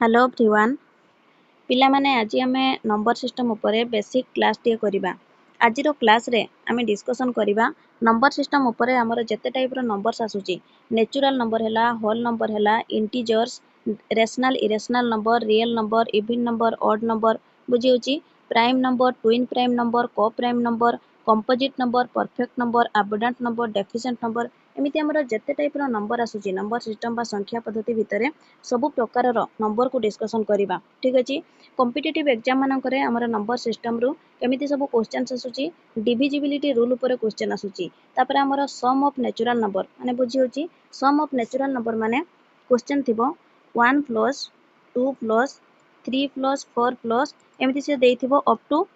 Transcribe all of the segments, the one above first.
Hello everyone पिला माने आज आमे नंबर सिस्टम उपरे बेसिक क्लास टे करिबा। आज रो क्लास रे आमे डिस्कशन करिबा नंबर सिस्टम उपरे हमर जते टाइप रो नंबर्स आसुची नेचुरल नंबर हैला होल नंबर हैला integers rational irrational number real number even number odd number बुझी होची prime number twin prime number coprime number composite number perfect number abundant number deficient number एमिति हमर जते type रो number आसुची number system बा संख्या पद्धति भितरे सब प्रकार रो नंबर को डिस्कशन करिबा। ठीक अछि कॉम्पिटिटिव एग्जाम मानकरे हमर नंबर सिस्टम रो केमिति सब क्वेश्चंस आसुची डिविजिबिलिटी रूल ऊपर क्वेश्चन आसुची तापर हमर सम ऑफ नेचुरल नंबर माने बुझी होची सम ऑफ नेचुरल नंबर माने क्वेश्चन थिबो 1 प्लस 2 प्लस 3 प्लस 4 प्लस एमिति से देइथिबो अप टू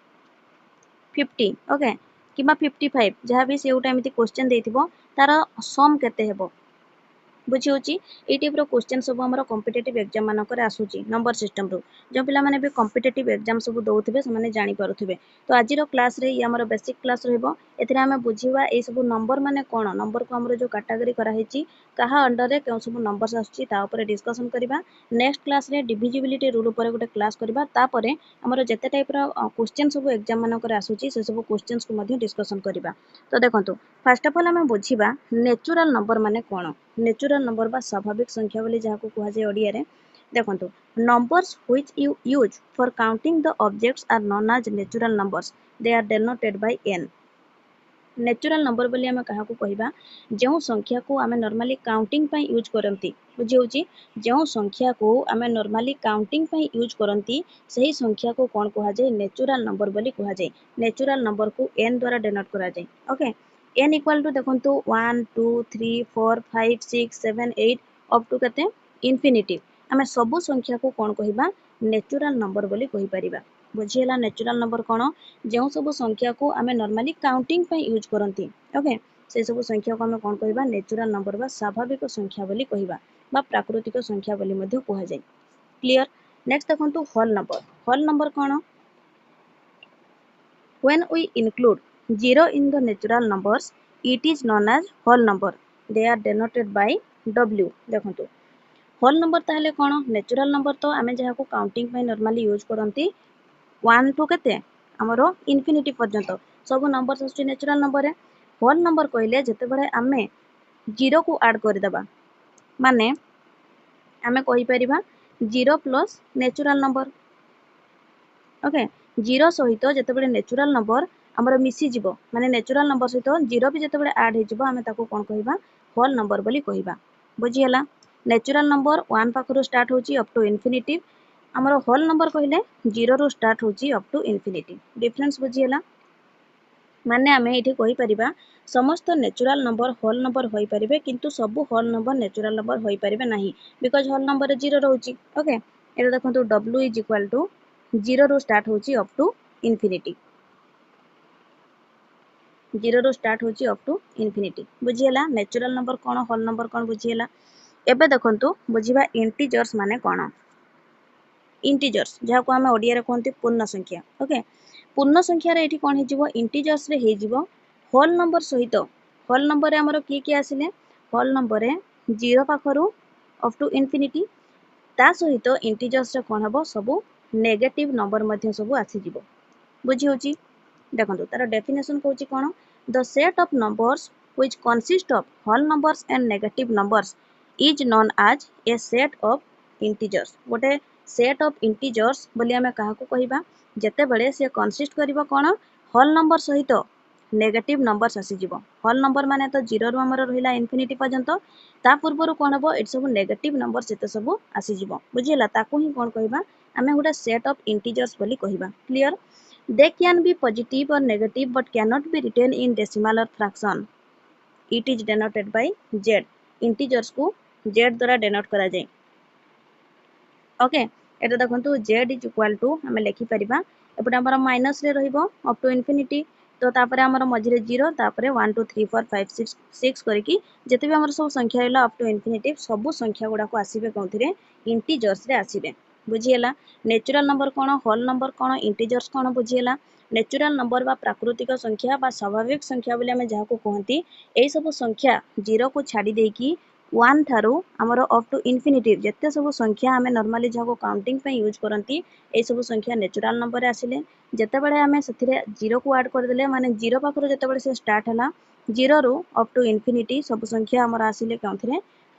50 ओके किबा 55 जहाँ भी से उटा एमिति क्वेश्चन देइथिबो तार सम केते हेबो बुझी होची ए टाइप रो क्वेश्चन सब हमर कॉम्पिटिटिव एग्जाम मानकर आसुची नंबर सिस्टम रो जो पिला माने भी कॉम्पिटिटिव एग्जाम सब दउथिबे से माने जानि पारुथिबे। तो आज रो क्लास रे या हमर बेसिक क्लास रहबो एथिरे हमें बुझीबा ए सब नंबर माने कोन नंबर को हमर जो कैटेगरी करा हेची कहा अंडर रे केउ सब नंबर्स आसुची ता ऊपर डिस्कशन करिबा। नेक्स्ट क्लास रे डिविजिबिलिटी रूल ऊपर गोटे क्लास करिबा तापरे हमर जते टाइप रो क्वेश्चन सब एग्जाम मानकर आसुची से सब क्वेश्चंस को मध्ये डिस्कशन करिबा। तो देखंतु फर्स्ट ऑफ ऑल हमें बुझीबा नेचुरल नंबर माने कोन नेचुरल नंबर बा स्वाभाविक संख्या बोली जाको कुहा जे ओडिया रे देखंतु numbers which you use for counting the objects are known as natural numbers they are denoted by n। Natural number बोली हमें कहा को कहिबा जो संख्या को हमें नॉर्मली काउंटिंग पई यूज करंती बुझी होची जो संख्या को हमें नॉर्मली काउंटिंग पई यूज करंती सही संख्या को कोन कुहा जे नेचुरल नंबर बोली कुहा जे नेचुरल नंबर को n द्वारा डिनोट करा जाय। ओके n इक्वल टू देखंतु 1 2 3 4 5 6 7 8 अप टू कते इंफिनिटी हमें सब संख्या को कोन कहिबा नेचुरल नंबर बोली कहि परिबा। बुझी हला नेचुरल नंबर कोन जो सब संख्या को हमें नॉर्मली काउंटिंग पे यूज करंती ओके से सब संख्या को हमें कोन कहिबा नेचुरल नंबर बा स्वाभाविक संख्या बोली कहिबा बा प्राकृतिक संख्या बोली मध्ये कुहा जाय। क्लियर नेक्स्ट देखंतु होल नंबर कोन when we include zero in the natural numbers it is known as whole number they are denoted by w। देखंतु होल नंबर ताहले कोन नेचुरल नंबर तो आमे जहा को काउंटिंग पे नॉर्मली यूज करंती 1 टू केते हमरो इंफिनिटी पर्यंत सब नंबर सस्टी नेचुरल नंबर है। होल नंबर कहले जते बळे आमे जीरो को ऐड कर देबा माने आमे कहि परिबा 0 plus natural number okay zero सहित जते बळे नेचुरल नंबर हमरो मिसी जिवो माने नेचुरल नंबर सहित जीरो भी जते बळे ऐड हे जिवो आमे ताको कोन कहिबा होल नंबर बोली कहिबा। बुझी हला नेचुरल नंबर 1 पाखरो स्टार्ट होची अप टू इंफिनिटी हमरो होल नंबर कहले 0 रो स्टार्ट होची अप टू इंफिनिटी डिफरेंस बुझी हला माने आमे एठी कहि परिबा समस्त नेचुरल नंबर होल नंबर होई परिबे किंतु सब होल नंबर नेचुरल नंबर होई परिबे नाही बिकॉज़ होल नंबर रे 0 रहउची। ओके एटा देखंतु w इज इक्वल टू 0 रो स्टार्ट होची अप टू इंफिनिटी 0 रो स्टार्ट होची अप टू इंफिनिटी बुझी हला नेचुरल नंबर कोन होल नंबर कोन बुझी हला। एबे देखंतु बुझीबा इंटीजर्स माने कोन इंटीजर्स जहा को हमें ओडिया रे कोनती पूर्ण संख्या। ओके पूर्ण संख्या रे एठी कोन हिजिवो इंटीजर्स रे हिजिवो होल नंबर सहित होल नंबर रे हमरो की आसिले होल नंबर रे 0 पाखरु अप टू इंफिनिटी ता सहित इंटीजर्स रे कोन हबो सब नेगेटिव नंबर मध्ये सब आसी जिवो बुझी होची। देखंतु तार डेफिनेशन कहूची कोन the set of numbers which consist of whole numbers and negative numbers is known as a set of integers. गोटे सेट ऑफ इंटीजर्स बोली हमें कहा को कहिबा जते बळे से कंसिस्ट करिवो कोन होल नंबर सहित नेगेटिव नंबर्स आसी जिवो होल नंबर माने तो 0 रो हमर रहिला इंफिनिटी पर्यंत ता पूर्वरु कोन हबो एट सब नेगेटिव नंबर सेते सब आसी जिवो बुझिला ताको ही कोन कहिबा हमें गोटे सेट ऑफ इंटीजर्स बोली कहिबा। Clear they can be positive or negative but cannot be written in decimal or fraction it is denoted by z integers को z द्वारा डिनोट करा जाय। ओके एटा देखंतु z इज इक्वल टू हमें लिखि परिबा एपटे हमर माइनस रे रहिबो अप टू इंफिनिटी तो तापरे हमर मझिरे 0 तापरे 1 2 3 4 5 6 6 करके जते भी हमर सब संख्या हैला अप टू इंफिनिटी सब संख्या गुडा को आसीबे कोंथिरे इंटीजर्स रे आसीबे बुझिएला। नेचुरल नंबर कोन होल नंबर कोन इंटीजर्स कोन बुझिएला नेचुरल नंबर बा प्राकृतिक संख्या बा स्वाभाविक संख्या बोले हमें जहा को कहंती एई सब संख्या 0 को छाडी देकी वन ठारू आमर अप टू इनफिनिटी जिते सब संख्या आम नॉर्मली जहाँ काउंटिंग यूज करती ये सब संख्या नेचुरल नंबर आसिले जितेबाला आम से जीरो को ऐड करदे माने जीरो पाखर जितेबाला से स्टार्ट है जीरो रु अप टू इनफिनिटी सब संख्या आमर आसिले कौन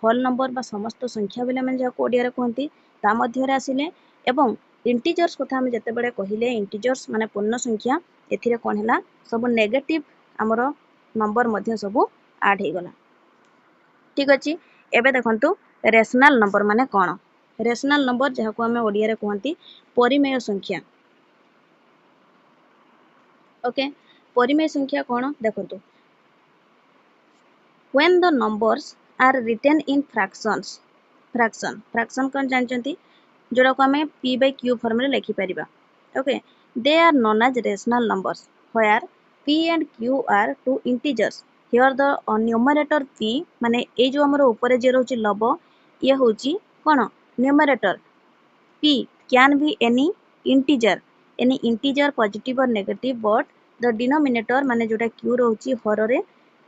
होल नंबर बा समस्त संख्या बोले मैंने जहाँ ओडिया कहती ता मध्य आसिले एवं इंटीजर्स कथा आम जितेबाला कहले इंटीजर्स माने पूर्ण संख्या एथिरे कौन है सब नेगेटिव आमर नंबर मध्य सब ऐड हो गला ठीक अच्छे एबे देखंतु रेशनल नंबर माने कौन रेशनल नंबर जहाँ को आम ओडिया कहती परिमेय संख्या ओके परिमेय संख्या कौन देखंतु when the numbers are written in fraction कौन जानते जोड़ा को आम p by q फॉर्म रे लिखि परिबा okay they are known as rational numbers where p and q are two integers here the numerator p माने ए जो हमर ऊपर जे रहउची लब ये होची कोन numerator p can be any integer positive or negative but the denominator माने जोटा q रहउची हर रे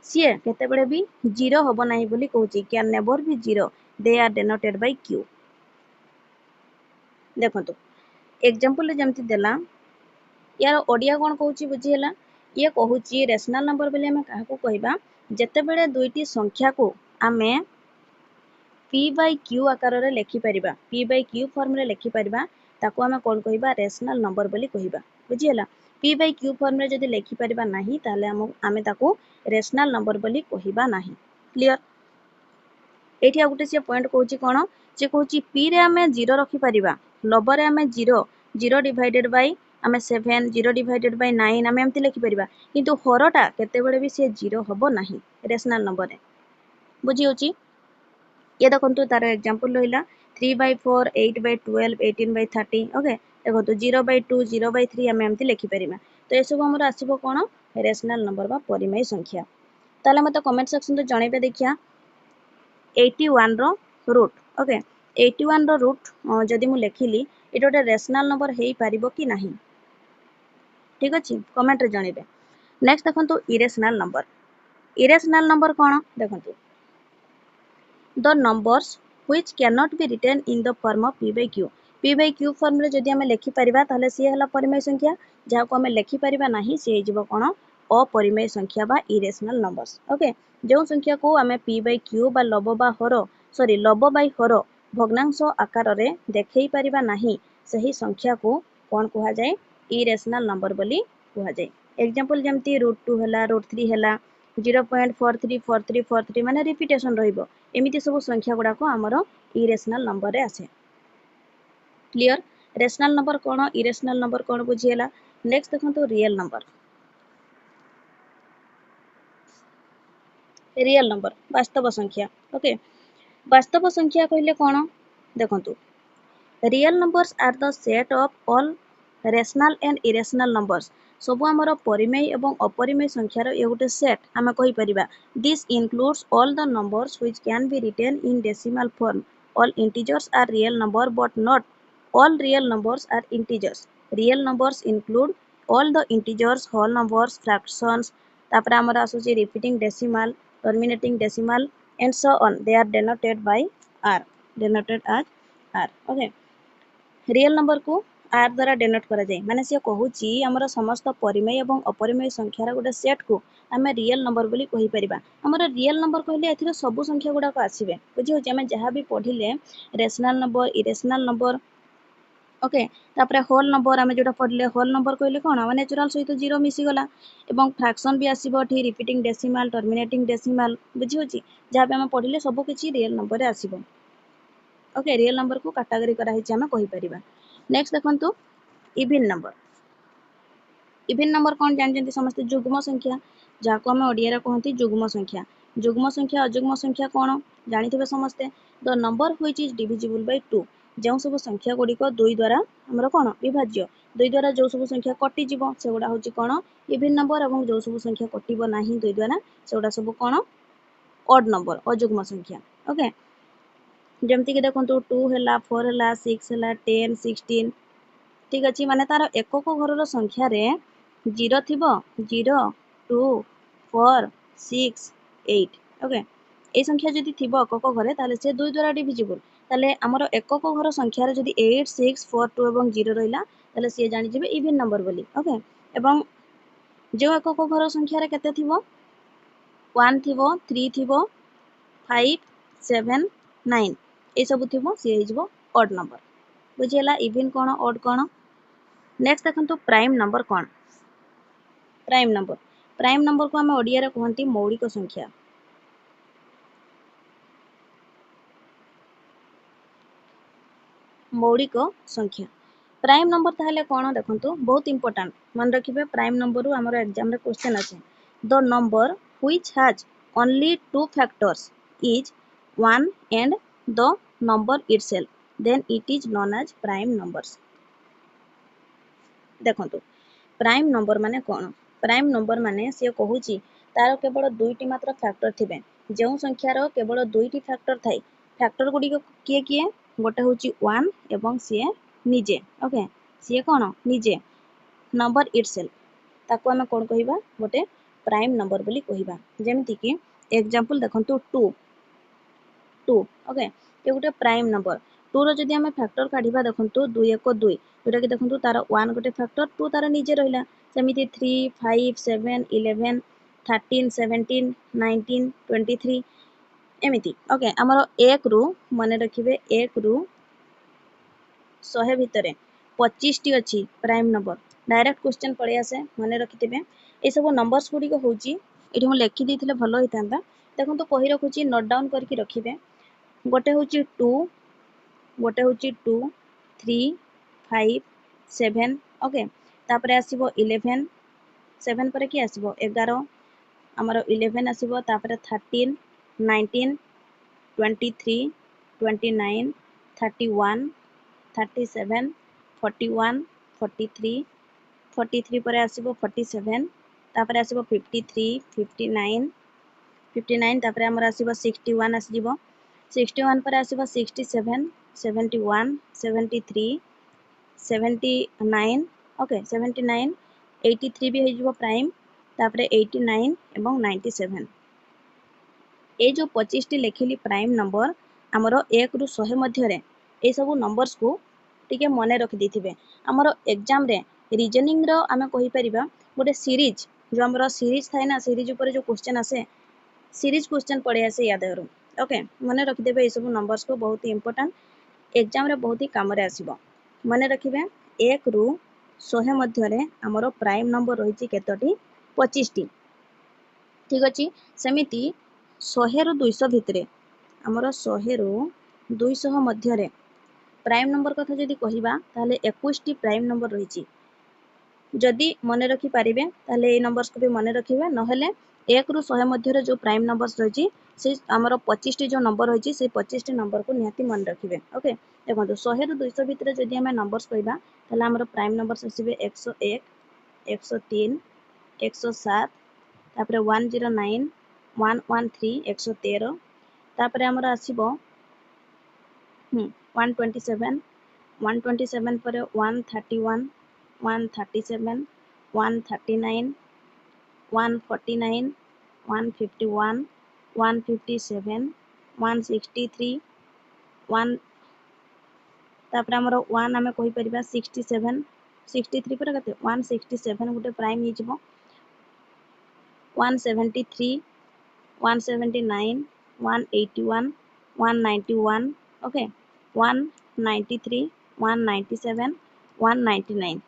सीए केतेबेले भी जीरो हबो नाही बोली कहउची can never be zero they are denoted by q देखंतु एग्जांपल जेमति देला यार ओडिया कोन कहउची बुझी हला ये कहउची रेशनल नंबर बोले हम काहा को कहबा जेतेबेले दुईटी संख्या को आमे p by q आकार रे लिखि परिबा p by q फॉर्म रे लिखि परिबा ताको आमे कोन कहबा रेशनल नंबर बोली कहबा बुझी हला p by q फॉर्म रे जदी लिखि परिबा नाही ताले आमे ताको रेशनल नंबर बोली कहबा नाही क्लियर एठी आ गुटे से पॉइंट कहउची कोन जे कहउची p रे आमे 0 रखि परिबा लब रे आमे 0 डिवाइडेड बाय आमे 7 0 डिवाइडेड बाय 9 आमे एमति लिखि परिबा किंतु हरटा केतेबेले भी से 0 हबो नाही रेशनल नंबर रे बुझी होची ये देखंतु तार एग्जांपल रहिला 3 by 4 8 by 12 18 by 30 ओके देखंतु 0 by 2 0 by 3 आमे एमति लिखि परिबा तो ए सब हमर आसीबो कोन रेशनल नंबर बा परिमेय संख्या ताले मते कमेंट सेक्शन रे जणैबे देखिया 81 रो रूट ओके 81 रो रूट जदि मु लिखिली एटा गोटे रेशनल नंबर हेई पारिबो कि नाही ठीक अछि कमेंट रे जणैबे नेक्स्ट देखंतु इरेशनल नंबर कोन देखंतु the numbers which cannot be written in the form of p by q form रे जदि हमें लिखि परिबा ताले सी हला परिमेय संख्या जहा को हमें लिखि परिबा नाही से जिवो कोन अपरिमेय संख्या बा इरेशनल नंबर्स ओके जो संख्या को हमें p by q बा लब बाय हर भग्नांश आकार रे देखै परिबा नाही सही संख्या को कोन कहा जाय इरेशनल नंबर बोली कहा जाय एग्जांपल जेमति √2 हला √3 हला 0.434343 माने रिपीटेशन रहिबो एमिति सब संख्या गुडा को हमर इरेशनल नंबर रे आसे क्लियर रेशनल नंबर कोन इरेशनल नंबर कोन बुझियला नेक्स्ट देखंतु रियल नंबर वास्तव संख्या ओके वास्तव संख्या कहले कोन देखंतु real numbers are the set of all rational and irrational numbers सब आमर परिमेय एवं अपरिमेय संख्यार ये गोटे सेट आम कहि परिबा this includes all the numbers which can be written in decimal form all integers are real number but not all real numbers are integers real numbers include all the integers whole numbers fractions तापर आमर आसुची repeating decimal terminating decimal and so on they are denoted as r okay real number को R द्वारा denote करा जाय माने से कहूची हमर समस्त परिमेय एवं अपरिमेय संख्यार गोटे सेट को आमे रियल नंबर बोली कहि परिबा हमर रियल नंबर कहले एथिरे सब संख्या गुडा को आसीबे बुझी हो जे आमे जहां भी पढिले rational number irrational number okay तापरे होल नंबर आमे जोटा पढिले होल नंबर कहले कोन माने नेचुरल सहित 0 मिसी गला एवं फ्रैक्शन भी आसीबो ठी रिपीटिंग डेसिमल टर्मिनेटिंग डेसिमल बुझी होची जहां भी आमे पढिले सब किछि रियल नंबर रे आसीबो ओके रियल नंबर को कैटेगरी करा हिची आमे कहि परिबा नेक्स्ट देखंतु इवन नंबर कौन जानते समस्त जुग्म संख्या जहाँ को आम ओडिया कहती जुग्म संख्या अजुग्म संख्या कौन जानी समस्ते the number which is divisible by 2 जो सब संख्या गुड़िक 2 द्वारा आमर कौन विभाज्य 2 द्वारा जो सब संख्या कटिज से गुड़ा हूँ कौन इवन नंबर और जो सब संख्या कटो ना 2 द्वारा से गुड़ा सब कौन ऑड नंबर अजुग्म संख्या ओके जमती कि देखो 2 है 4 है 6 है 10 16 ठीक अच्छे माने तार एकक घर संख्या रे 0 थिबो 0 2 4 6 8 ओके এই সংখ্যা যদি থিব একক ঘরে তাহলে সে 2 দ্বারা ডিভিজিবল তাহলে আমার একক ঘর সংখ্যার যদি 8 6 4 2 এবং 0 রহিলা তাহলে সে জানি যাবে ইভেন নম্बर বলি ওকে এবং যে একক ঘর সংখ্যার কেতে থিব 1 থিব 3 থিব 5 7 9 এই সব থিব সে হইଯିବ অড নম্बर বুঝিলা ইভেন কোন অড কোন नेक्स्ट देखंतु प्राइम नंबर कौन प्राइम नंबर को आम ओडिया रे कहंती मौलिक संख्या मौलिक संख्या प्राइम नंबर ताहले कौन देखंतु बहुत इंपोर्टेंट मन रखिबे प्राइम नंबर रु हमर एग्जाम रे क्वेश्चन आछे the number which has only two factors is 1 and the number itself then it is known as prime numbers देखंतु प्राइम नंबर माने कौन प्राइम नंबर माने से कहूची तार केवल दुईटी मात्र फैक्टर थिबे जो संख्यार केवल दुईटी फैक्टर थाई फैक्टर गुडी किए किए गोटे होची 1 एवं सी निजे ओके सी कौन निजे नंबर इटसेल्फ ताको आमे कोन कहिबा गोटे प्राइम नंबर बोली कहिबा जेमति कि एग्जांपल देखंतु 2 ओके ये गोटे प्राइम नंबर 2 रो जदी आमे फैक्टर काढिबा देखंतु 2 1 2 जोटा कि देखंतु तार 1 गोटे फैक्टर 2 तार निजे रहिला सेमिति 3 5 7 11 13 17 19 23 एमिति ओके हमरो 1 रु माने रखिबे 1 रु 100 भितरे 25 टी अछि प्राइम नंबर डायरेक्ट क्वेश्चन पड़े आसे माने रखिथिबे ए सब नंबर्स गुडी को होची एठी हम लिखि दिथिले भलो होइतांदा देखंतु कहि रखुची नोट डाउन करके रखिबे गोटे होची 2 गोटे होची 2 3 5 7 ओके तापरे आसीबो 11 7 परे की आसीबो 11 हमरो 11 आसीबो तापरे 13 19 23 29 31 37 41 43 43 परे आसीबो 47 तापरे आसीबो 53 59 59 तापरे हमर आसीबो 61 आसीबो 61 परे आसीबो 67 71 73 79 ओके 79 83 भी होइजबो प्राइम तापरे 89 एवं 97 ए जो 25 टी लेखिली प्राइम नंबर हमरो 1 रु 100 मध्य रे ए सब नंबर्स को टिके मने रखि दिथिबे हमरो एग्जाम रे रीजनिंग रो आमे कहि परिबा गोटे सीरीज जो हमरो सीरीज थाय ना सीरीज ऊपर जो क्वेश्चन आसे सीरीज क्वेश्चन पड़े आसे याद करू ओके मने रखि देबे ए सब नंबर्स को बहुत ही इंपोर्टेंट एग्जाम रे बहुत ही काम रे आसीबो मने रखिबे 1 रु 100 मध्य रे हमरो प्राइम नंबर रहिछि केतोटी 25 टी ठीक अछि सेमिति 100 रु 200 भितरे हमरो 100 रु 200 मध्य रे प्राइम नंबर कथा जदि कहिबा ताले 21 टी प्राइम नंबर रहिछि जदि मने रखि पारिबे ताले ए नंबर्स को भी मने रखिबे नहेले 1 रु 100 मध्य रे जो प्राइम नंबर्स रहिछि से हमरो 25 टी जो नंबर रहिछि से 25 टी नंबर को निहाती मन रखिबे ओके देखंतु 100 रु 200 भितरे जदि हमें नंबर्स कहिबा ताले हमरो प्राइम नंबर्स आसीबे 101 103 107 तापरे 109 113 113 तापरे हमरो आसीबो 127 127 पर 131 137 139 149 151 157 163 1 तापर हमरो 1 हमें कहि परिबा 67 63 पर कते 167 गुटे प्राइम हिजबो 173 179 181 191 ओके 193 197 199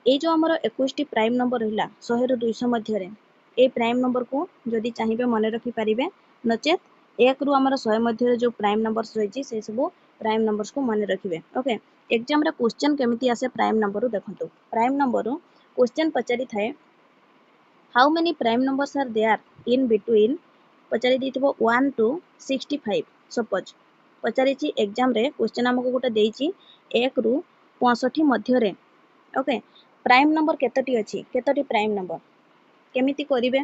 ए जो हमरो 21 टी प्राइम नंबर रहिला 100 रु 200 मध्य रे ए प्राइम नंबर को जदि चाहिबे मने रखि पारिबे नचेत 1 रु हमरो 100 मध्य रे जो प्राइम नंबर्स रहिछि से सब प्राइम नंबर्स को मने रखिबे ओके एग्जाम रे क्वेश्चन केमिति आसे प्राइम नंबर रु देखंतु प्राइम नंबर रु क्वेश्चन पचारि थाए how many prime numbers are there in between पचारि दिथिबो 1 टू 65 सपोज पचारिछि एग्जाम रे क्वेश्चन हमको गोटे देइछि 1 रु 65 मध्य रे ओके प्राइम नंबर केतोटी अछि केतोटी प्राइम नंबर केमिति करिवे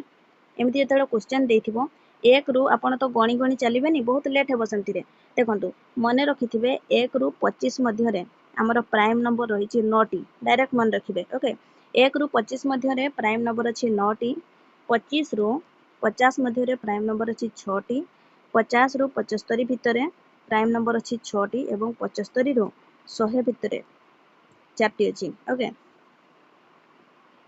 एमिति जेतलो क्वेश्चन देथिबो 1 रु आपण तो गणी गणी चलिबेनी बहुत लेट हेबो संति रे देखंतु मने रखिथिबे 1 रु 25 मध्य रे हमर प्राइम नंबर रहिछि 9 टी डायरेक्ट मन रखिबे ओके 1 रु 25 मध्य रे प्राइम नंबर अछि 9 टी 25 रु 50 मध्य प्राइम नंबर अच्छी 6टी 50 रु 75 भितर प्राइम नंबर अच्छी 6टी एवं 75 रु 100 भितर 4टी अच्छी ओके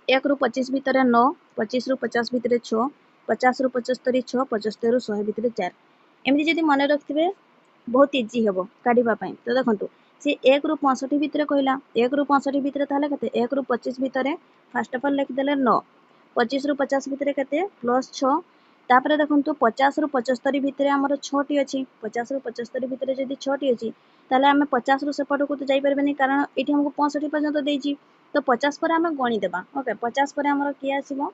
1 रु 25 भितर 9 25 रु 50 भितर 6 50 रु 75 6 75 रु 100 भितर 4 एमती जदि मन रखिथे बहुत इजी हे काढ़ापी तो देखो सी 1 रु 65 भितर कहला 1 रु 65 भितर ताले केते 1 रु 25 भितर फास्ट ऑफ ऑल लिखिदेले 9 25 रु 50 भितर केते प्लस 6 तापर देखो 50 रु 75 भितर आमर 6टी अच्छी 50 रु 75 भितर जदि 6टी अच्छी ताले आमे 50 रु सेपट को तो जाई परबेनी कारण एठी हमको 65 पर्यंत देजी तो 50 पर आमे गणी देबा ओके 50 पर आमर किए आसीबो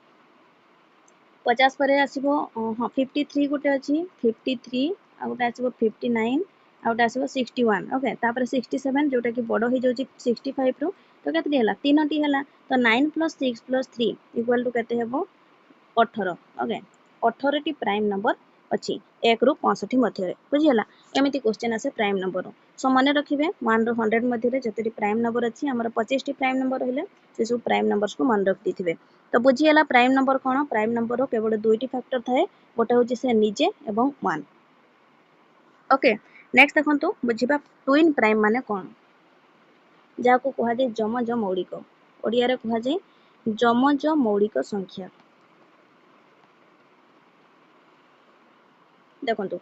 50 पर आसीबो हां 53 गोटे अच्छी 53 आ गोटे आसीबो 59 आ गोटे आसीबो 61 ओके तापर 67 जोटा कि बड़ हो जाउची 65 रु तो केते हला तीनटी हला तो 9 + 6 + 3 इक्वल टू केते हेबो 18 ओके 18 टी प्राइम नंबर अच्छी 1 रु 65 मध्य बुझीला एमिति क्वेश्चन आसे प्राइम नंबर सो मन रखिबे 1 रु 100 मध्य जतटी प्राइम नंबर अच्छी हमर 25 टी प्राइम नंबर रहले से सब प्राइम नंबर्स को मन रख दिथिबे तो बुझीला प्राइम नंबर कोन प्राइम नंबर रो केवल दुईटी फैक्टर थाए गोटे होची से निजे एवं 1 ओके नेक्स्ट देखंतु बुझिबा ट्विन प्राइम माने कोन जाको कहा जाय जमज मौलिक ओडिया रे कहा जाय जमज मौलिक संख्या देखंतु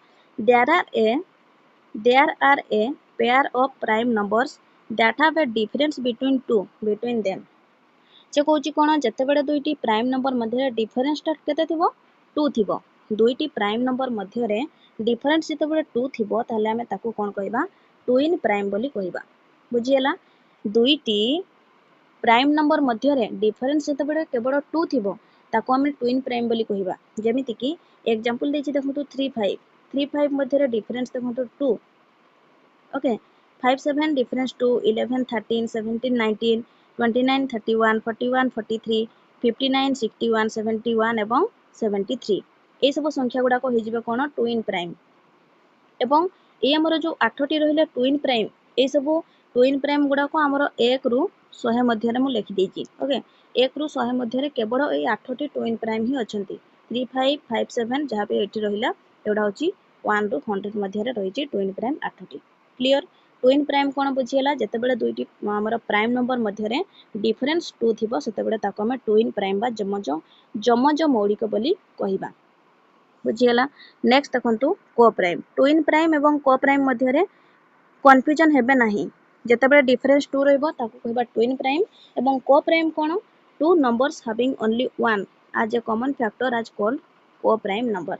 there are a pair of prime numbers that have a difference between them से कहूँ कौन जिते बड़े दुईटी प्राइम नंबर मध्य डिफरेन्स केते थिबो 2 थिबो दुईटी प्राइम नंबर मध्य डिफरेन्स जिते बड़े 2 थिबो ताले हमें ताकू कौन कहबा ट्विन प्राइम बोली कहबा बुझियला दुईटी प्राइम नंबर मध्य डिफरेन्स जिते बड़े केवल 2 थिबो ताकू हमें ट्विन प्राइम बोली कहबा जेमिति कि एग्जांपल देछि देखंतु 3 5 मध्य डिफरेन्स देखंतु 2 ओके 5 7 डिफरेन्स 2 11 13 17 19 29 31 41 43 59 61 71 एवं 73 ए सब संख्या गुडा को हेजिबे कोन ट्विन प्राइम एवं ए हमर जो 8टी रहिले ट्विन प्राइम ए सब ट्विन प्राइम गुडा को हमर 1 रु 100 मध्य रे मु लिखि देछि ओके 1 रु 100 मध्य रे केवल ए 8टी ट्विन प्राइम ही अछंती 3 5 5 7 जहा पे एठी रहिला एडा होची 1 रु 100 मध्य रे रहिछि ट्विन प्राइम 8टी क्लियर ट्विन प्राइम कोन बुझियला जते बेले दुईटी हमर प्राइम नंबर मध्य रे डिफरेन्स 2 थिबो सेते बेले ताको हम ट्विन प्राइम बा जमज मौलिक बोली कहिबा बुझियला नेक्स्ट देखंतु को प्राइम ट्विन प्राइम एवं को प्राइम मध्य रे कंफ्यूजन हेबे नाही जते बेले डिफरेन्स 2 रहइबो ताको कहबा ट्विन प्राइम एवं को प्राइम कोन two numbers having only one as a common factor as called coprime number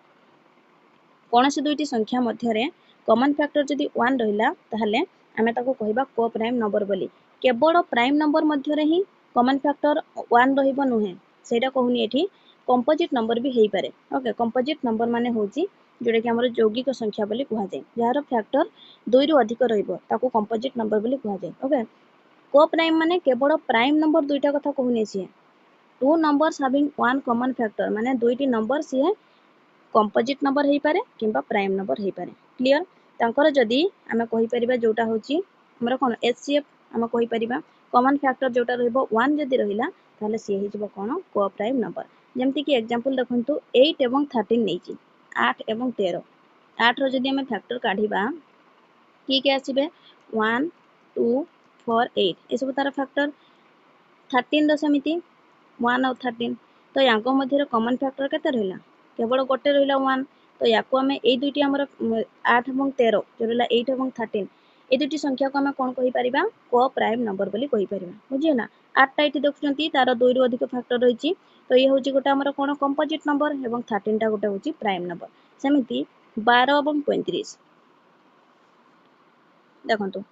कौन से दुईटी संख्या मध्य रे कॉमन फैक्टर जदि 1 रहिला ताहले आमे ताको कहबा को प्राइम नंबर बोली केवल प्राइम नंबर मध्य रे ही कॉमन फैक्टर 1 रहिबो नुहे सेटा कहूनी एठी कंपोजिट नंबर भी हेई पारे ओके कंपोजिट नंबर माने होची जोडा कि हमर यौगिक संख्या बोली कहा जाय जहार फैक्टर 2 रु अधिक रहिबो ताको कंपोजिट नंबर बोली कहा जाय ओके को प्राइम माने केवल प्राइम नंबर दुईटा कथा कहूनी छी to numbers having one common factor माने दुईटी नंबर सी कंपोजिट नंबर हेई पारे किंबा प्राइम नंबर हेई पारे क्लियर तांकर जदि आमे कहि परिबा जोटा होची हमर कोन एचसीएफ आमे कहि परिबा कॉमन फैक्टर जोटा रहइबो 1 जदि रहिला ताले सी हेई जबो कोन को प्राइम नंबर जेमति कि एग्जांपल देखंतु 8 एवं 13 नेची 8 एवं 13 8 रो जदि आमे फैक्टर काढिबा की के आसीबे 1 2 4 8 ए सब तार फैक्टर 13 रो समिति 1 और 13 तो यांको मध्य कॉमन फैक्टर केते रहिला केवल गोटे रहिला 1 तो याको हमें ए दुईटी हमर 8 एवं 13 जो रहिला 8 एवं 13 ए दुईटी संख्या को हमें कोन कहि परिबा को प्राइम नंबर बोली कहि परिबा बुझिए ना 8 टा एठी देखुचंती तार 2 रु अधिक फैक्टर रहिछि तो ये होछि गोटा हमर कोन कंपोजिट नंबर एवं 13 टा गोटे होछि प्राइम नंबर सेमिति 12 एवं 35 देखंतु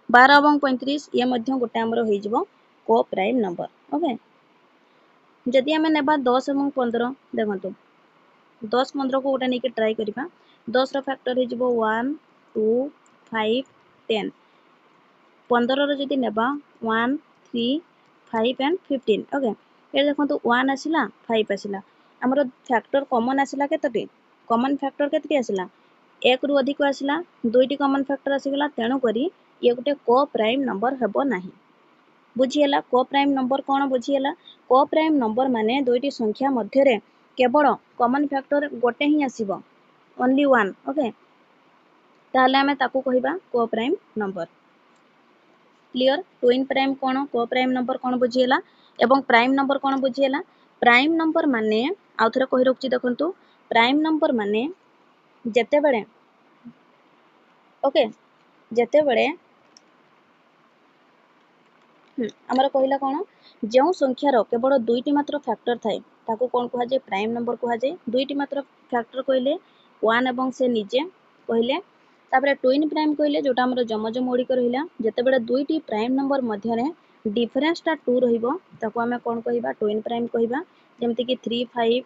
12 एवं 35 ये मध्य गोटे हमर होई जिवो को प्राइम नंबर ओके जदि हमें नेबा 10 एवं 15 देखंतु 10 15 को गोटे नहीं ट्राई करिबा 10 रो फैक्टर हे जिवो 1 2 5 10 15 रो जदि नेबा 1 3 5 एंड 15 ओके ये देखंतु 1 आसिला 5 आसिला हमरो फैक्टर कॉमन आसिला केतटी कॉमन फैक्टर केतटी आसिला 1 रु अधिक आसिला दुईटी कॉमन फैक्टर आसिगला तेणु करी ये गोटे को प्राइम नंबर हेबो नाही बुझियला को प्राइम नंबर कोन बुझियला को प्राइम नंबर माने दुईटी संख्या मध्य रे केवल कॉमन फैक्टर गोटे ही आसीबो ओनली वन ओके ताहले आमे ताकू कहिबा coprime number clear twin prime कोन कोप्राइम नंबर कोन बुझियला एवं प्राइम नंबर कोन बुझियला प्राइम नंबर माने आउथरे कहि रखछि देखंतु प्राइम नंबर माने जेते बेले ओके जेते बेले आमर कहला कोन जो संख्यार केवल दुईटी मात्र फैक्टर थाए ताकू कोन कहा जाय प्राइम नंबर कहा जाय दुईटी मात्र फैक्टर कहले 1 एवं से निजे कहले तापरे ट्विन प्राइम कहले जोटा हमर जमजम ओडी कर रहिला जते बेले दुईटी प्राइम नंबर मध्य रे डिफरेंस ता 2 रहिबो ताकू हमें कोन कहिबा ट्विन प्राइम कहिबा जेमति कि 3 5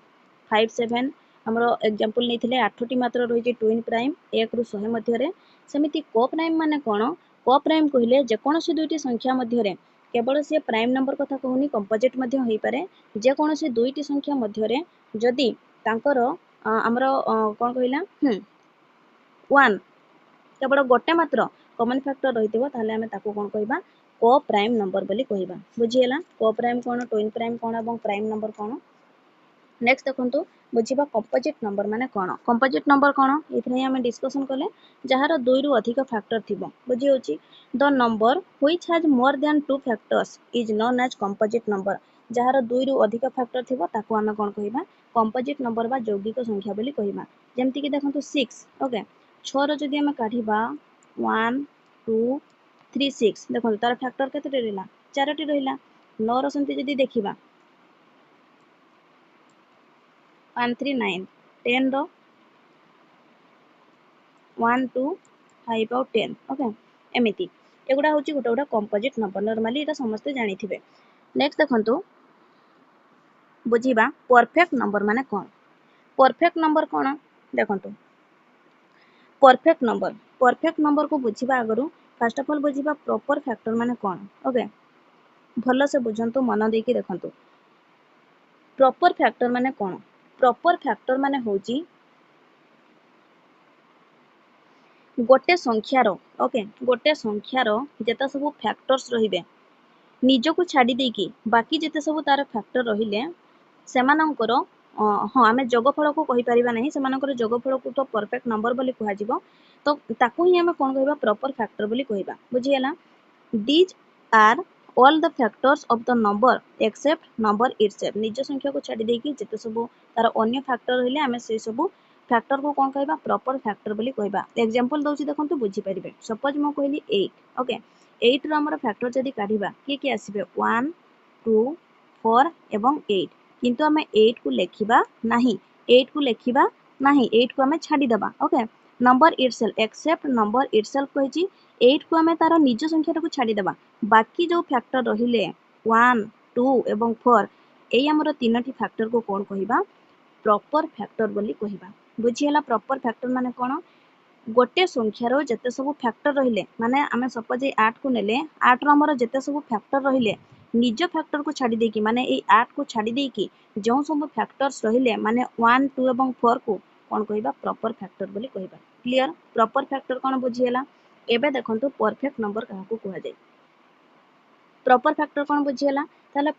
5 7 हमरो एग्जांपल नेथिले 8टी मात्र रहिजे ट्विन प्राइम 1 रु 100 मध्य रे सेमिति को प्राइम माने कोन को प्राइम कहले जे कोनोसी दुईटी संख्या मध्य रे केवल से प्राइम नंबर कथा कहूनी कंपोजिट मध्य होई पारे जे कोनोसी दुईटी संख्या मध्य रे जदी तांकर हमरो कोन कहिला 1 केवल गोटे मात्र कॉमन फैक्टर रहितबो ताले हमें ताको कोन कहिबा को प्राइम नंबर बोली कहिबा बुझियला को प्राइम कोन ट्विन प्राइम कोन एवं प्राइम नंबर कोन नेक्स्ट देखंतु बुझिबा कंपोजिट नंबर माने कोन कंपोजिट नंबर कोन इथरे हमें डिस्कशन करले जहार दुई रु अधिक फैक्टर थिबो बुझि होची the number which has more than two factors is known as composite number जहार दुई रु अधिक फैक्टर थिबो ताको हमें कोन कहिबा कंपोजिट नंबर बा यौगिक संख्या बोली कहिबा जेमति कि देखंतु 6 ओके 6 रो जदी हमें काढिबा 1 2 3 6 देखंतु तार फैक्टर केते रहिला 4टी रहिला 9 रो संति जदी देखिबा 1 3 9 10 रो 1 2 5 और 10 ओके एमिति एगुडा होची गोटे गोटे कंपोजिट नंबर नॉर्मली एटा समस्त जानि थिबे नेक्स्ट देखंतु बुझिबा परफेक्ट नंबर माने कोन परफेक्ट नंबर कोन देखंतु परफेक्ट नंबर को बुझिबा आगरु फर्स्ट ऑफ ऑल बुझिबा प्रॉपर फैक्टर माने कोन ओके भलो से बुझंतु मन देकी देखंतु प्रॉपर फैक्टर माने कोन प्रॉपर फैक्टर माने होची गोटे संख्यार ओके गोटे संख्यार जेता सब फैक्टर्स रहिबे निज को छाड़ी देकी बाकी जेते सब तार फैक्टर रहिले सेमानंकर हाँ आमे जोगफल को कहि परिबा नहीं सेमानंकर जोगफल को तो परफेक्ट नंबर बोली कहा जिवो तो ताकू ही हमें कोन कहबा प्रॉपर फैक्टर बोली कहबा बुझियला these are all the factors of the number except number itself निज संख्या को छाड़ी देकी जेते सब तार अन्य फैक्टर रहिले आमे से सब फैक्टर को कोन कहबा प्रॉपर फैक्टर बोली कहबा एग्जांपल दउची देखंतु बुझी परिबे सपोज मो कहली 8 ओके 8 रो हमर फैक्टर जदी काढिबा के आसीबे 1 2 4 एवं 8 किंतु हमें 8 को लेखिबा नहीं 8 को लेखिबा नहीं 8 को हमें छाडी दबा okay number itself except number itself कहिची 8 को हमें तार निज संख्या को छाडी दबा बाकी जो फैक्टर रहिले 1 2 एवं 4 एई हमर तीनटी फैक्टर को कोन कहिबा प्रॉपर फैक्टर बोली कहिबा बुझियला प्रॉपर फैक्टर माने कोन गोटे संख्यार जेते सब फैक्टर रहिले माने आमे सपोज 8 को नेले 8 रो हमर जेते सब फैक्टर रहिले निज फैक्टर को छाडी देकी माने ए 8 को छाडी देकी जो सब फैक्टर्स रहिले माने 1 2 एवं 4 को कोन कहिबा प्रॉपर फैक्टर बोली कहिबा क्लियर प्रॉपर फैक्टर कोन बुझियला एबे देखंतु परफेक्ट नंबर काहा को कहा जाय प्रॉपर फैक्टर कोन बुझियला ताले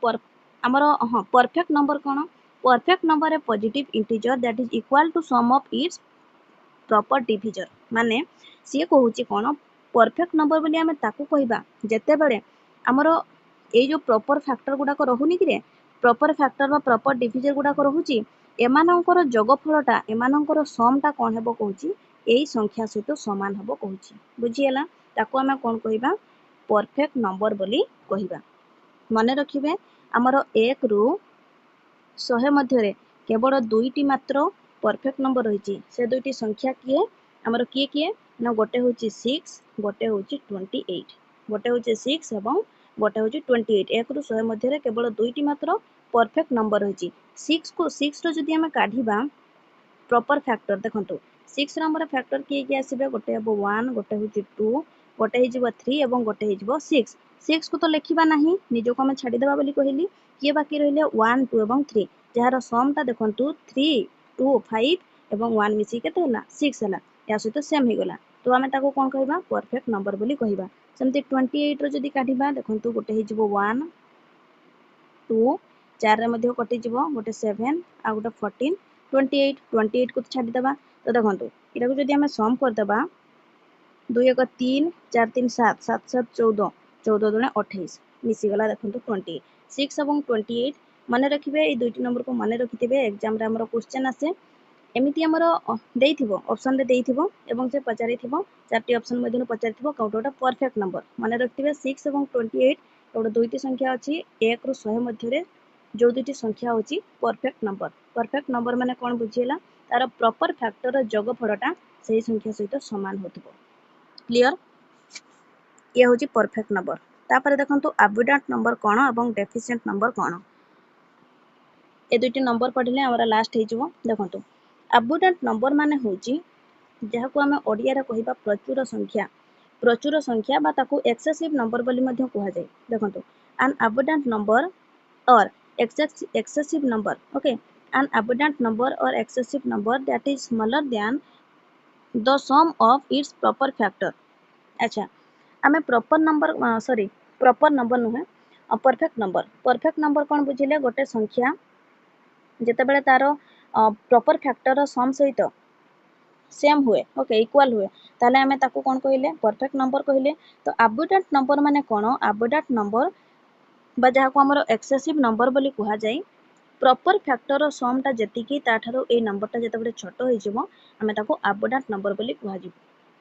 हमर हां परफेक्ट नंबर कोन perfect number a positive integer that is equal to sum of its proper divisor माने सी कहूची कोन परफेक्ट नंबर बोली हमें ताकू कहिबा जेते बेले हमरो ए जो प्रॉपर फैक्टर गुडा को रहुनी कि रे प्रॉपर फैक्टर बा प्रॉपर डिविजर गुडा को रहुची एमानंकर जोगफलटा एमानंकर समटा कोन हेबो कहूची एई संख्या सहित समान हेबो कहूची बुझियला ताकू हमें कोन कहिबा परफेक्ट नंबर बोली कहिबा मने रखिबे हमरो 1 रु 100 मध्य रे केवल दुईटी मात्र परफेक्ट नंबर रहिची से दुईटी संख्या किए हमरो किए ना गोटे होची 6 गोटे होची 28 गोटे होची 6 एवं गोटे होची 28 1 रु 100 मध्य रे केवल दुईटी मात्र परफेक्ट नंबर रहिची 6 रो जदी हमें काढिबा प्रॉपर फैक्टर देखंतु 6 रो हमर फैक्टर किए आसीबे गोटे हेबो 1 गोटे होची 2 गोटे हिजबो 3 एवं गोटे हिजबो 6 6 को तो लेखिबा नाही निजो को हम छाडी देबा बोली कहिली किए बाकी रहिले 1 2 एवं 3 जहार सम ता देखंतु 3 2 5 एवं 1 मिसी केते हला 6 हला या सहित सेम ही गला तो हमें ताको कोन कहिबा परफेक्ट नंबर बोली कहिबा सेमति 28 रो जदी काढिबा देखंतु गोटे हिजबो 1 2 चार रे कटिज गोटे 7 आ गोटे 14 28 को छाड़ीदे। तो देखो यहाँ जब आम सम करदे 2 1 3 4 3 7 7 7 14 14 दुणे 28 मिसीगला देखो 28 6 और 28 मन रखिए ये दुईटी नंबर को मन रखिथे एग्जाम रे हमर क्वेश्चन आसे एमती आमर देइथिबो ऑप्शन रे देइथिबो एवं से पचारिथिबो चारटी ऑप्शन मध्यन पचारिथिबो कोउटा परफेक्ट नंबर मन रखिथे 6 और 28 गोटे दुईटी संख्या अछि 1 रु 100 मध्य जो दुईटी संख्या होची परफेक्ट नंबर माने कोन बुझियला तार प्रॉपर फैक्टर जोगफलटा सही संख्या सहित समान होथिबो। क्लियर ये हूँ परफेक्ट नंबर। तापर देखो अबंडेंट नंबर कौन और डेफिशिएंट नंबर कौन ए दुईटी नंबर पढ़ले हमारा लास्ट हो देखो अबंडेंट नंबर माने हूँ जहाँ को आम ओडिया रे कहिबा प्रचुर संख्या बा ताकू एक्सेसिव नंबर बोली मध्य कहा जाए। देखो एन अबंडेंट नंबर और excessive number okay an abundant number or excessive number that is smaller than the sum of its proper factor। अच्छा आमे प्रॉपर नंबर नुहे परफेक्ट नंबर कौन बुझिले गोटे संख्या जेतेबेले तार प्रॉपर फैक्टर सम सहित सेम हुए ओके इक्वल हुए ताले आमे ताकू कौन कहले परफेक्ट नंबर कहले। तो अबंडेंट नंबर माने कौन अबंडेंट नंबर बा जहाँ को आमर एक्सेसिव नंबर बोली कहा जाए प्रॉपर फैक्टर समटा जेतिकी ताठारो ए नंबरटा जेतेबेले छोट होई जिवो आमे ताकू अबंडेंट नंबर बोली कहा जिवो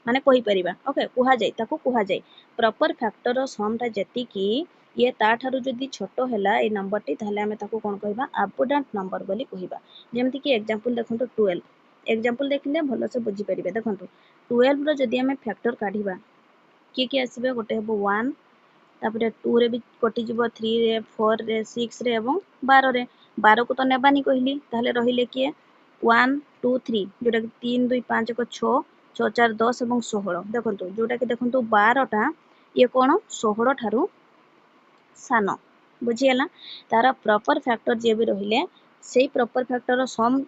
माने कहि परिबा ओके कहा जाए ताकू कहा जाए प्रॉपर फैक्टर समटा जेतिकी ये ताठारो जदी छोट हैला ए नंबरटी ताहले आमे ताकू कोन कहबा अबंडेंट नंबर बोली कहबा। जेमति कि एग्जांपल देखंतु 12 एग्जांपल देखिले भलो से बुझी परिबे। देखंतु 12 रो जदी आमे फैक्टर काढिबा के आसीबे गोटे हेबो 1 तापरे 2 रे भी कटि जिवो 3 रे 4 रे 6 रे एवं 12 रे 12 को तो नेबानी कहली ताहले रहिले के 1 2 3 जोटा कि 3 2 5 1 6 6 4 10 एवं 16 देखंतु जोटा कि देखंतु 12 टा ये कोन 16 ठारू सान बुझियला तार प्रॉपर फैक्टर जे भी रहिले सेही प्रॉपर फैक्टर सम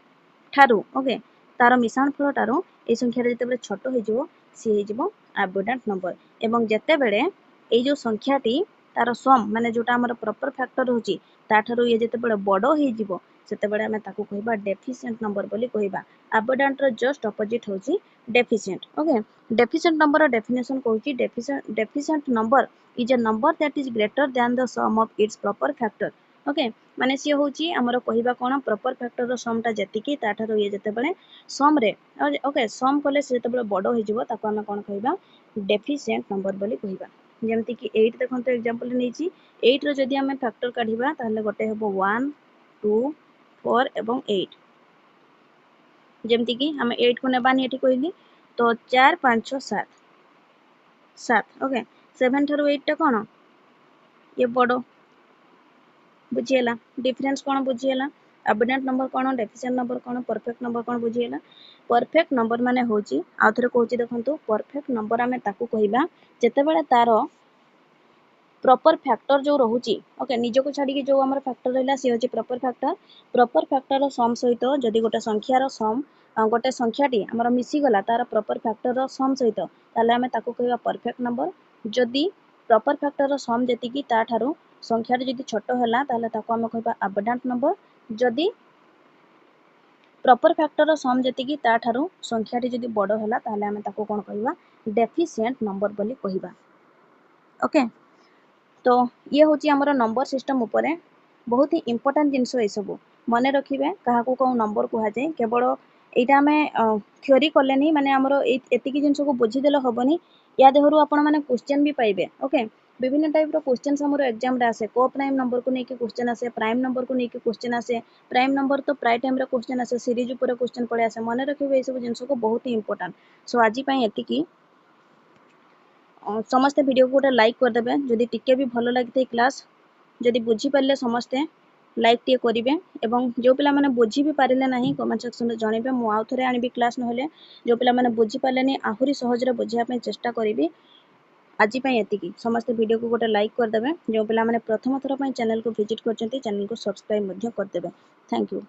ठारू ओके तार मिश्रण फल ठारू ए संख्या रे जते छोट हो जिवो सी हे जिवो अबंडेंट नंबर एवं जते बेले ए जो संख्याटी तार सम माने जोटा हमर प्रॉपर फैक्टर होची ताठारू ये जते बेले बडो हे जिवो सेते बेले हमें ताकू कहबा डेफिशिएंट नंबर बोली कहबा। अबंडेंट रो जस्ट ऑपोजिट होची deficient okay. Deficient number definition कहूची deficient number is a number that is greater than the sum of its proper factor okay माने सी होची हमर कहबा कोन प्रॉपर फैक्टर रो समटा जेतिकी ताठारू ये जते बेले सम रे ओके सम कले से जते बेले बडो हे जिवो ताकू हम कोन कहबा डेफिशिएंट नंबर बोली कहबा। जेमति कि 8 देखंतु एग्जांपल नेची 8 रो जदी हमें फैक्टर काढिबा ताहले गोटे हेबो 1 2 4 एवं 8 जेमति कि हमें 8 को नेबानी एठी कहली तो 4 5 6 7 7 ओके 7 ठारू 8 टा कोन ये बडो बुझियला डिफरेंस कोन बुझियला अबंडेंट नंबर कोन डेफिशिएंट नंबर कोन परफेक्ट नंबर कोन बुझियला। परफेक्ट नंबर माने होची आउथरे कहूची देखंतु परफेक्ट नंबर हमें ताकू कहिबा जेते बेले तारो प्रॉपर फैक्टर जो रहुची ओके निज को छाड़ी जो हमर फैक्टर रहला सी होची प्रॉपर फैक्टर सम सहित जदी गोटे संख्यार सम गोटे संख्याटी हमर मिसी गला तार प्रॉपर फैक्टर सम सहित ताले हमें ताकू कहबा परफेक्ट नंबर। जदी प्रॉपर फैक्टर सम जेतिकी ताठारू संख्याटी जदी छोट हैला ताले ताकू हम कहबा अबंडेंट नंबर। जदी प्रॉपर फैक्टर सम जेतिकी ताठारू संख्याटी जदी बडो हैला ताले हमें ताकू कोन कहबा डेफिशिएंट नंबर बोली कहबा ओके। तो ये हूँ आमर नंबर सिस्टम उपरे बहुत ही इंपोर्टेंट जिनस ये सब मन रखिए क्या कौन नंबर कह जाए केवल यहाँ आम थ्योरी कले नहीं माने आमर एतिकी जिनस को बुझीदेले हेनी या देहरु आपण मैंने क्वेश्चन भी पाइबे ओके। विभिन्न टाइप रो क्वेश्चन हमर एग्जाम रे आसे को प्राइम नंबर को लेके क्वेश्चन आसे प्राइम नंबर को लेके क्वेश्चन आसे प्राइम नंबर तो प्राय टाइम रे क्वेश्चन आसे सीरीज ऊपर क्वेश्चन पड़े आसे मन रखिए ये सब जिनस को बहुत ही इंपोर्टेंट। सो आज एतिकी समस्ते वीडियो को गोटे लाइक करदेवे जदि टिके भी भल लगी क्लास जदि बुझी पारे समस्ते लाइक टे करेंगे एवं जो पिला माने बुझी भी पारे ना कमेंट सेक्शन में जनइबे मु आउ थे आनी क्लास ना जो पिला माने बुझी पारे आहरी सहजरे बुझापी चेष्टा करी। आज एतिकी समस्ते वीडियो को गोटे लाइक करदेवे जो पिला माने प्रथम थर चैनल को विजिट करछंती चैनल को सब्सक्राइब करदेवे। Thank you.